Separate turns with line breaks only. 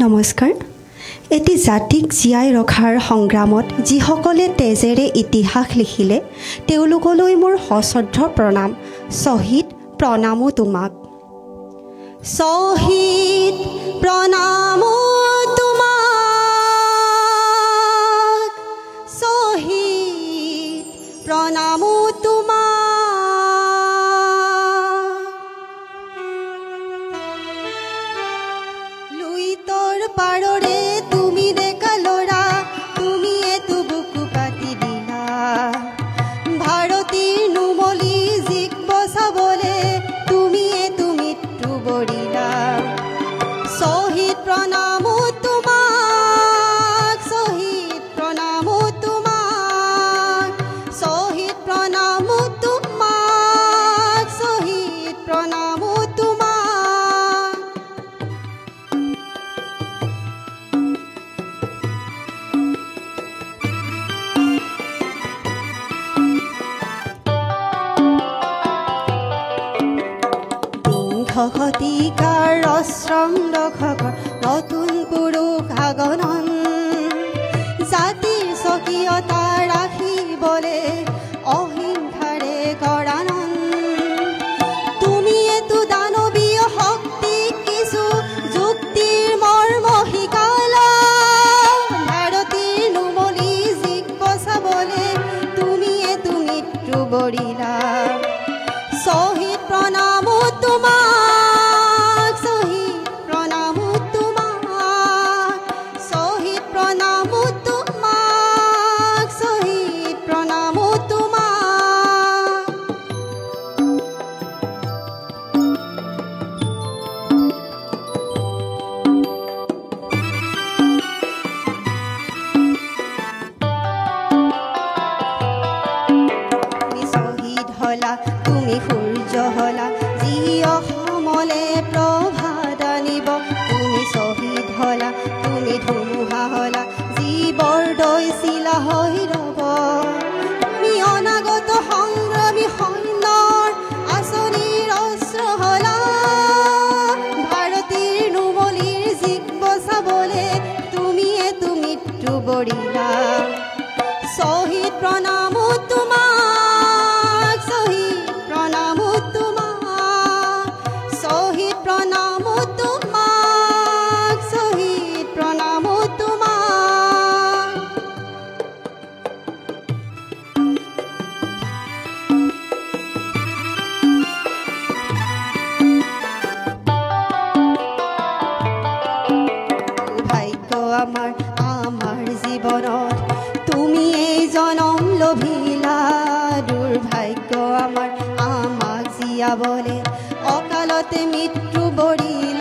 নমস্কাৰ। এটি জাতিক জীয়াই ৰখাৰ সংগ্ৰামত যিসকলে তেজেৰে ইতিহাস লিখিলে তেওঁলোকলৈ মোৰ সশ্ৰদ্ধ প্ৰণাম। শ্বহীদ প্ৰণামো তোমাক। শ্বহীদ প্ৰণামো তোমাক, শ্বহীদ প্ৰণামো তোমাক। লুইতৰ পাৰৰে তুমি ডেকা ল'ৰা, তুমিয়ে তো বুকু পাতি দিলা। ভাৰতীৰ নুমলী জীক বচাবলে তুমিয়ে তো মৃত্যু বৰিলা। শ্বহীদ প্ৰণামো তোমাক, শ্বহীদ প্ৰণামো তোমাক, শ্বহীদ প্ৰণামো তোমাক, শ্বহীদ প্ৰণামো তোমাক। শতিকাৰ অশ্ৰম দশকৰ নতুন পুৰুষ আগমন, জাতিৰ স্বকীয়তা ৰাখিবলে অহিংসাৰে কৰানন। তুমিয়েতো দানৱীয় শক্তিক কিছু যুক্তিৰ মৰ্ম শিকালা। ভাৰতীৰ নুমলী জীক বচাবলে তুমিয়েতো মৃত্যু বৰিলা। শ্বহীদ প্ৰণামো তোমাক, শ্বহীদ প্ৰণামো তোমাক, শ্বহীদ প্ৰণামো তোমাক, শ্বহীদ প্ৰণামো তোমাক। তুমি শ্বহীদ হলা, তুমি সূৰ্য হলা, যি অসমলে প্ৰভাত আনিব। তুমি শ্বহীদ হলা, তুমি ধুমুহা হলা, যি বৰদৈচিলা হৈ ৰব। তুমি অনাগত সংগ্ৰামী সৈন্যৰ আঁচনিৰ অস্ত্ৰ হলা। ভাৰতীৰ নুমলীৰ জীক বচাবলে তুমিয়েতো মৃত্যু বৰিলা। শ্বহীদ প্ৰণামো তোমাক, শ্বহীদ প্ৰণামো তোমাক, শ্বহীদ প্ৰণামো তোমাক, শ্বহীদ প্ৰণামো তোমাক। ভাগ্য আমাৰ আমাৰ জীৱনত তুমিয়েই জনম লভিলা। দুৰ্ভাগ্য আমাৰ আমাক জীয়াবলে অকালতে মৃত্যু বৰিলা।